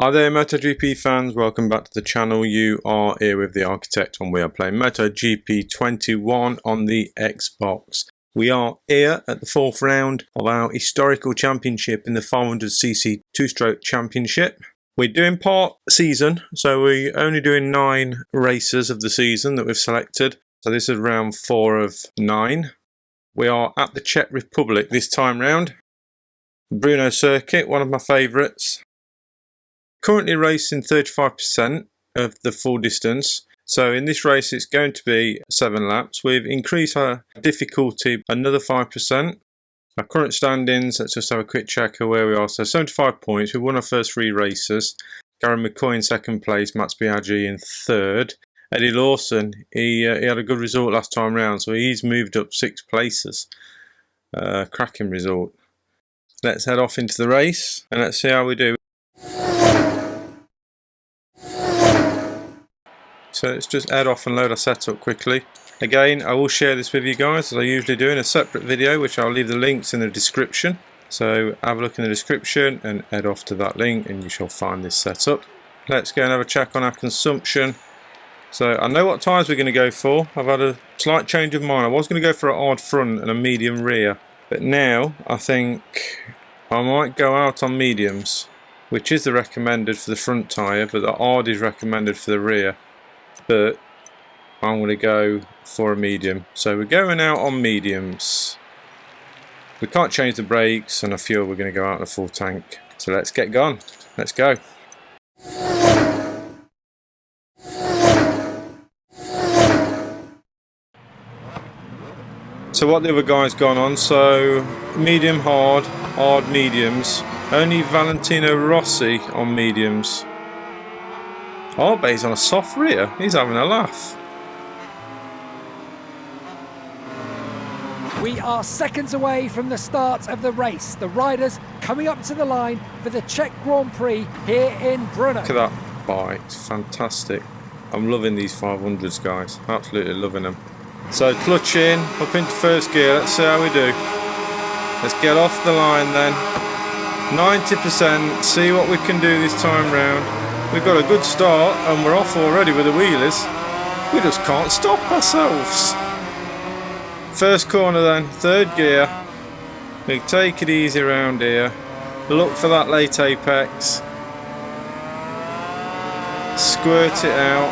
Hi there MotoGP fans, welcome back to the channel. You are here with the Architect and we are playing MotoGP 21 on the Xbox. We are here at the fourth round of our historical championship in the 500cc two-stroke championship. We're doing part season, so we're only doing 9 races of the season that we've selected. So this is round 4 of 9. We are at the Czech Republic this time round. BRNO circuit, one of my favourites. Currently racing 35% of the full distance, so in this race it's going to be 7 laps. We've increased our difficulty another 5%. Our current standings, let's just have a quick check of where we are. So 75 points, we won our first 3 races. Gary McCoy in second place, Mats Biaggi in third. Eddie Lawson, he had a good result last time round, so he's moved up 6 places. Cracking result. Let's head off into the race and let's see how we do. So let's just head off and load our setup quickly. Again, I will share this with you guys as I usually do in a separate video, which I'll leave the links in the description. So have a look in the description and head off to that link and you shall find this setup. Let's go and have a check on our consumption. So I know what tyres we're going to go for. I've had a slight change of mind. I was going to go for a hard front and a medium rear, but now I think I might go out on mediums, which is the recommended for the front tyre, but the hard is recommended for the rear. But I'm going to go for a medium. So we're going out on mediums. We can't change the brakes and I feel we're going to go out on a full tank. So let's get going. Let's go. So what the other guy's gone on, so medium hard, hard mediums. Only Valentino Rossi on mediums. Oh, but he's on a soft rear. He's having a laugh. We are seconds away from the start of the race. The riders coming up to the line for the Czech Grand Prix here in Brno. Look at that bike. It's fantastic. I'm loving these 500s, guys. Absolutely loving them. So clutch in, up into first gear. Let's see how we do. Let's get off the line then. 90%. See what we can do this time round. We've got a good start and we're off already with the wheelies. We just can't stop ourselves. First corner then, third gear. We take it easy around here. Look for that late apex. Squirt it out.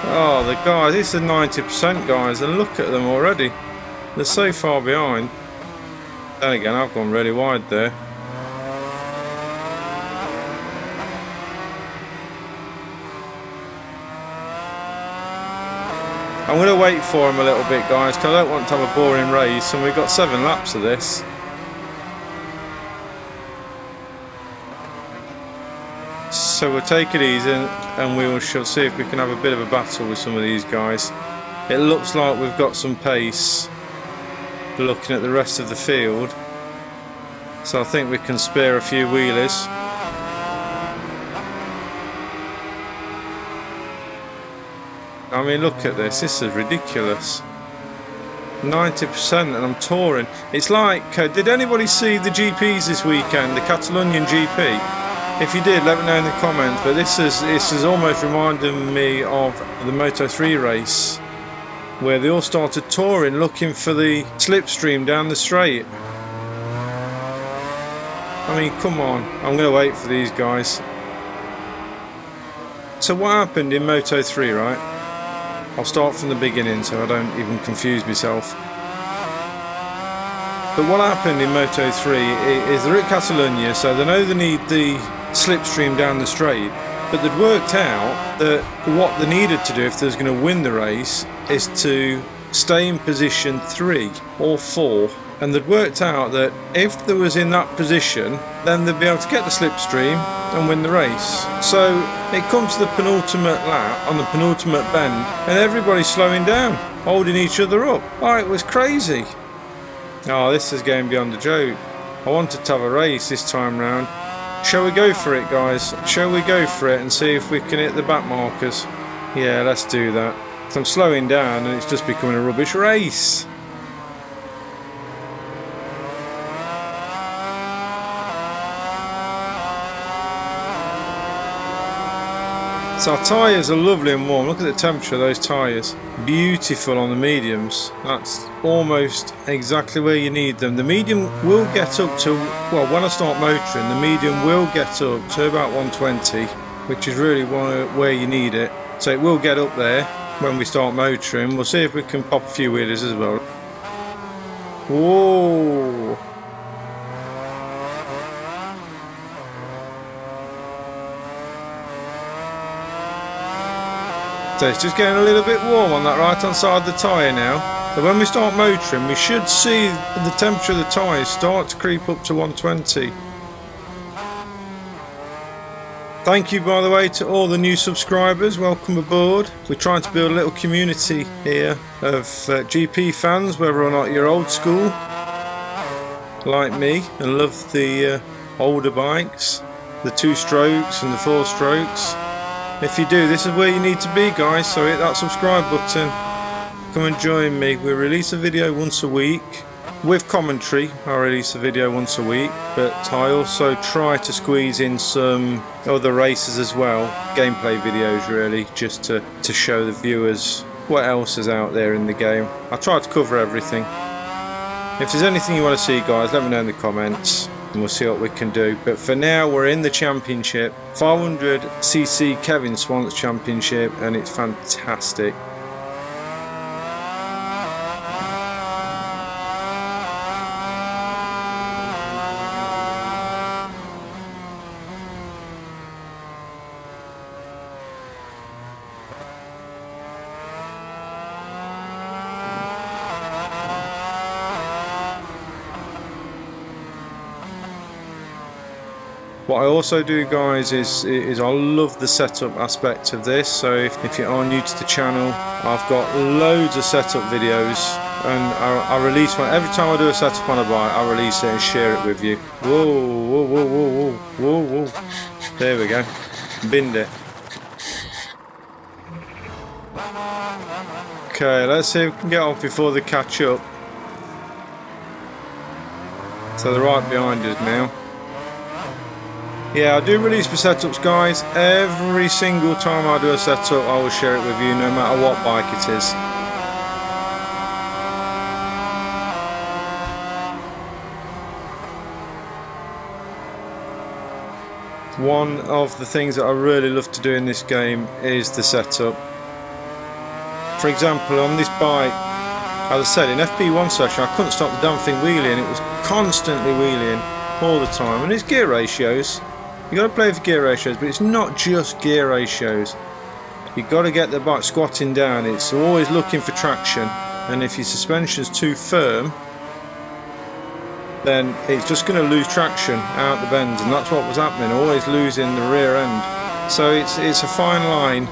Oh, the guys, this is 90% guys, and look at them already. They're so far behind. Then again, I've gone really wide there. I'm going to wait for him a little bit, guys, because I don't want to have a boring race, and we've got 7 laps of this. So we'll take it easy and we shall see if we can have a bit of a battle with some of these guys. It looks like we've got some pace looking at the rest of the field, so I think we can spare a few wheelies. I mean, look at this is ridiculous. 90% and I'm touring. It's like, did anybody see the GPs this weekend, the Catalonian GP? If you did, let me know in the comments, but this is almost reminding me of the Moto3 race, where they all started touring looking for the slipstream down the straight. I mean, come on, I'm going to wait for these guys. So what happened in Moto3, right? I'll start from the beginning so I don't even confuse myself. But what happened in Moto3 is they're at Catalonia, so they know they need the slipstream down the straight, but they'd worked out that what they needed to do if they was going to win the race is to stay in position 3 or 4, and they'd worked out that if they was in that position then they'd be able to get the slipstream and win the race. So it comes to the penultimate lap on the penultimate bend and everybody's slowing down, holding each other up. Oh, it was crazy. Oh, this is going beyond a joke. I wanted to have a race this time round. Shall we go for it, guys? Shall we go for it and see if we can hit the back markers? Yeah, let's do that. So I'm slowing down and it's just becoming a rubbish race. So our tyres are lovely and warm. Look at the temperature of those tyres. Beautiful on the mediums. That's almost exactly where you need them. The medium will get up to, well, when I start motoring, the medium will get up to about 120, which is really where you need it. So it will get up there when we start motoring. We'll see if we can pop a few wheelies as well. Whoa! So it's just getting a little bit warm on that right hand side of the tyre now. So when we start motoring, we should see the temperature of the tyres start to creep up to 120. Thank you, by the way, to all the new subscribers. Welcome aboard. We're trying to build a little community here of GP fans, whether or not you're old school like me and love the older bikes, the 2 strokes and the 4 strokes. If you do, this is where you need to be, guys, so hit that subscribe button. Come and join me. We release a video once a week. With commentary, I release a video once a week, but I also try to squeeze in some other races as well. Gameplay videos, really, just to show the viewers what else is out there in the game. I try to cover everything. If there's anything you want to see, guys, let me know in the comments. And we'll see what we can do. But for now, we're in the championship, 500cc Kevin Schwantz championship, and it's fantastic. What I also do, guys, is I love the setup aspect of this. So if you are new to the channel, I've got loads of setup videos, and I release one every time I do a setup on a bike. I release it and share it with you. Whoa, whoa, whoa, whoa, whoa, whoa, whoa! There we go. Binned it. Okay, let's see if we can get off before they catch up. So they're right behind us now. Yeah, I do release my setups, guys. Every single time I do a setup, I will share it with you, no matter what bike it is. One of the things that I really love to do in this game is the setup. For example, on this bike, as I said, in FP1 session, I couldn't stop the damn thing wheeling. It was constantly wheeling all the time, and it's gear ratios. You got to play for gear ratios, but it's not just gear ratios. You got to get the bike squatting down. It's always looking for traction, and if your suspension's too firm, then it's just going to lose traction out the bends, and that's what was happening. Always losing the rear end. So it's a fine line.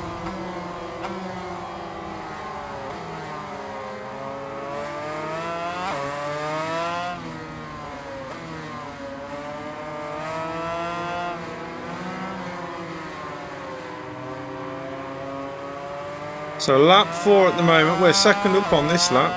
So lap 4 at the moment, we're second up on this lap.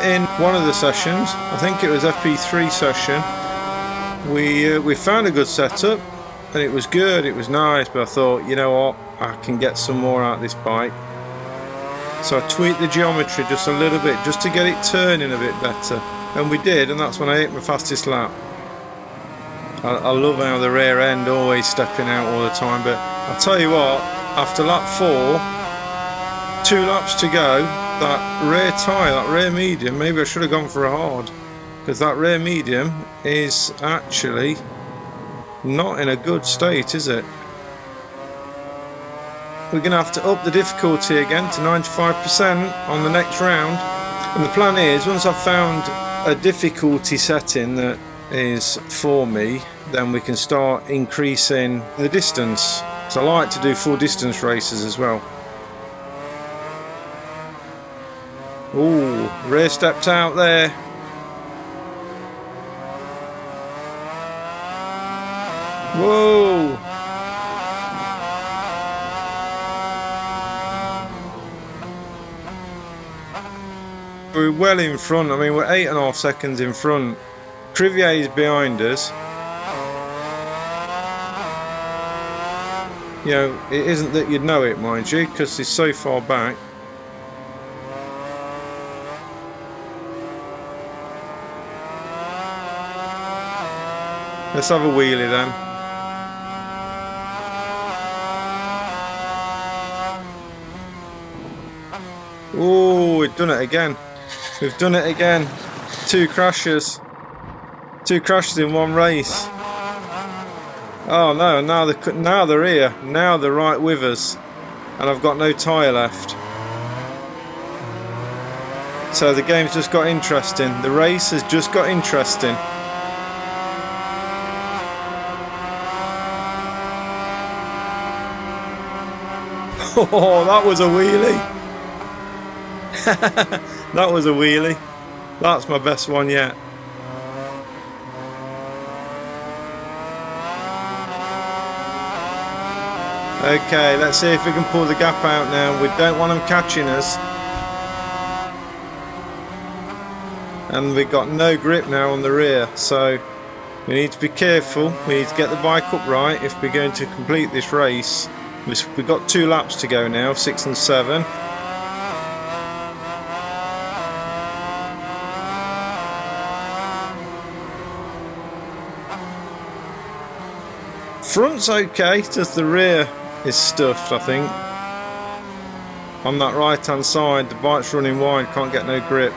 In one of the sessions, I think it was FP3 session, we found a good setup and it was good, it was nice, but I thought, you know what, I can get some more out of this bike. So I tweaked the geometry just a little bit, just to get it turning a bit better. And we did, and that's when I hit my fastest lap. I love how the rear end always stepping out all the time, but I'll tell you what, after lap 4, 2 laps to go, that rear tyre, that rear medium, maybe I should have gone for a hard, because that rear medium is actually not in a good state, is it? We're going to have to up the difficulty again to 95% on the next round, and the plan is, once I've found a difficulty setting that is for me, then we can start increasing the distance. So I like to do full distance races as well. Ooh, rear stepped out there. Whoa! We're well in front. I mean, we're 8.5 seconds in front. Crivier is behind us. You know, it isn't that you'd know it, mind you, because he's so far back. Let's have a wheelie then. Oh, we've done it again. We've done it again. 2 crashes. 2 crashes in one race. Oh no, now they're here. Now they're right with us. And I've got no tyre left. So the game's just got interesting. The race has just got interesting. Oh, that was a wheelie. That was a wheelie. That's my best one yet. Okay, let's see if we can pull the gap out now. We don't want them catching us. And we've got no grip now on the rear, so we need to be careful. We need to get the bike up right if we're going to complete this race. We've got 2 laps to go now, 6 and 7. Front's okay, just the rear is stuffed, I think. On that right hand side, the bike's running wide, can't get no grip.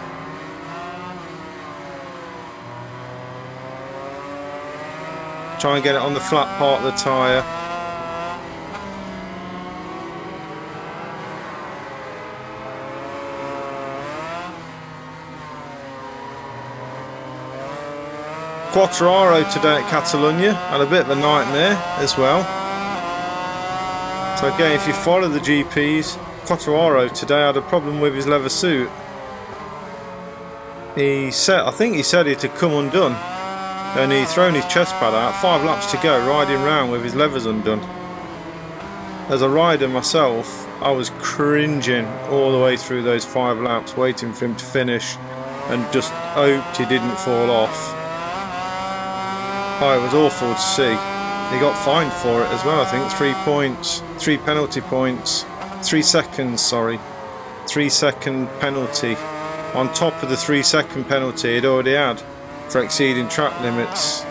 Try and get it on the flat part of the tyre. Quatararo today at Catalonia had a bit of a nightmare as well. So again, if you follow the GPs, Quatararo today had a problem with his leather suit. I think he said it had come undone, and he'd thrown his chest pad out. 5 laps to go, riding round with his leathers undone. As a rider myself, I was cringing all the way through those 5 laps, waiting for him to finish, and just hoped he didn't fall off. Oh, it was awful to see. He got fined for it as well, I think. 3 points, 3 penalty points, 3 seconds, sorry. 3 second penalty. On top of the 3 second penalty he'd already had for exceeding track limits.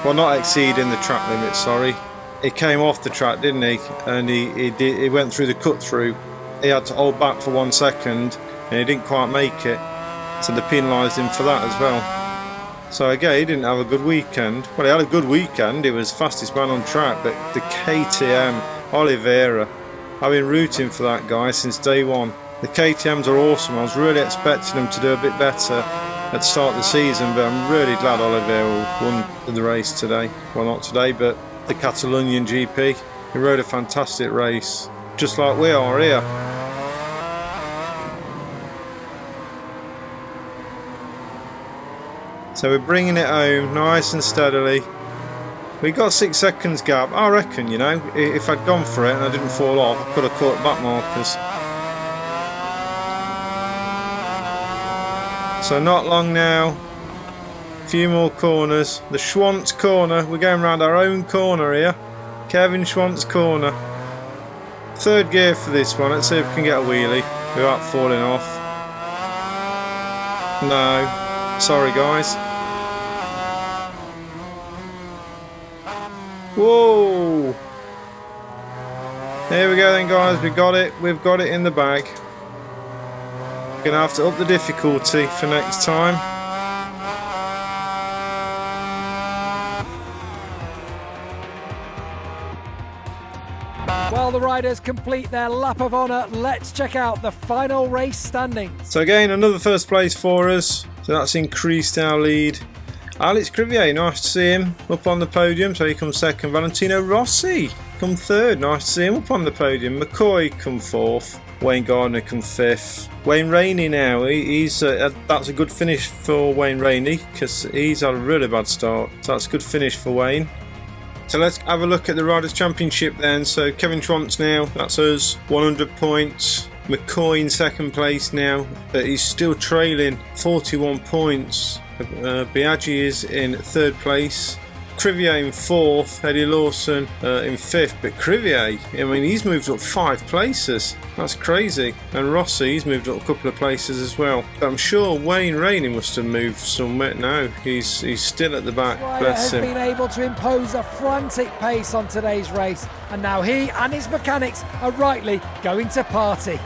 Well, not exceeding the track limits, sorry. He came off the track, didn't he? And he went through the cut through. He had to hold back for 1 second and he didn't quite make it. So they penalised him for that as well. So again, he didn't have a good weekend. Well, he had a good weekend. He was fastest man on track, but the KTM, Oliveira, I've been rooting for that guy since day one. The KTMs are awesome. I was really expecting them to do a bit better at the start of the season, but I'm really glad Oliveira won the race today. Well, not today, but the Catalonian GP. He rode a fantastic race, just like we are here. So we're bringing it home nice and steadily. We got 6 seconds gap. I reckon, you know, if I'd gone for it and I didn't fall off, I could have caught back markers. So not long now. A few more corners. The Schwantz corner. We're going around our own corner here. Kevin Schwantz corner. 3rd gear for this one. Let's see if we can get a wheelie without falling off. No. Sorry guys. Whoa! Here we go then guys, we've got it in the bag. Gonna have to up the difficulty for next time. While the riders complete their lap of honour, let's check out the final race standings. So again, another 1st place for us. So that's increased our lead. Alex Crivier, nice to see him up on the podium. So he comes 2nd. Valentino Rossi come 3rd. Nice to see him up on the podium. McCoy come 4th. Wayne Gardner come 5th. Wayne Rainey now. That's a good finish for Wayne Rainey because he's had a really bad start. So that's a good finish for Wayne. So let's have a look at the Riders' Championship then. So Kevin Schwantz now, that's us, 100 points. McCoy in second place now, but he's still trailing 41 points. Biaggi is in third place. Crivier in fourth, Eddie Lawson in fifth, but Crivier, I mean, he's moved up 5 places. That's crazy. And Rossi, he's moved up a couple of places as well. But I'm sure Wayne Rainey must have moved somewhere. No, he's still at the back. Bless him. Has been able to impose a frantic pace on today's race, and now he and his mechanics are rightly going to party.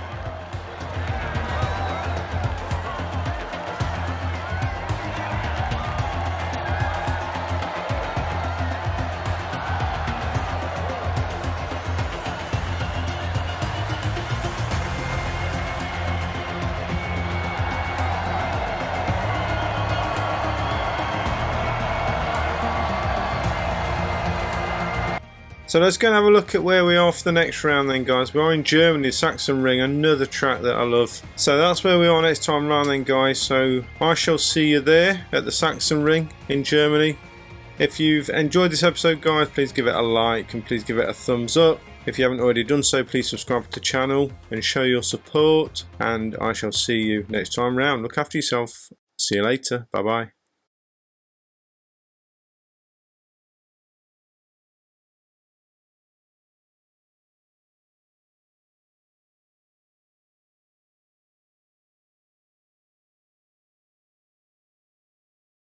So let's go and have a look at where we are for the next round then, guys. We are in Germany, Sachsenring, another track that I love. So that's where we are next time round then, guys. So I shall see you there at the Sachsenring in Germany. If you've enjoyed this episode, guys, please give it a like and please give it a thumbs up. If you haven't already done so, please subscribe to the channel and show your support. And I shall see you next time round. Look after yourself. See you later. Bye-bye.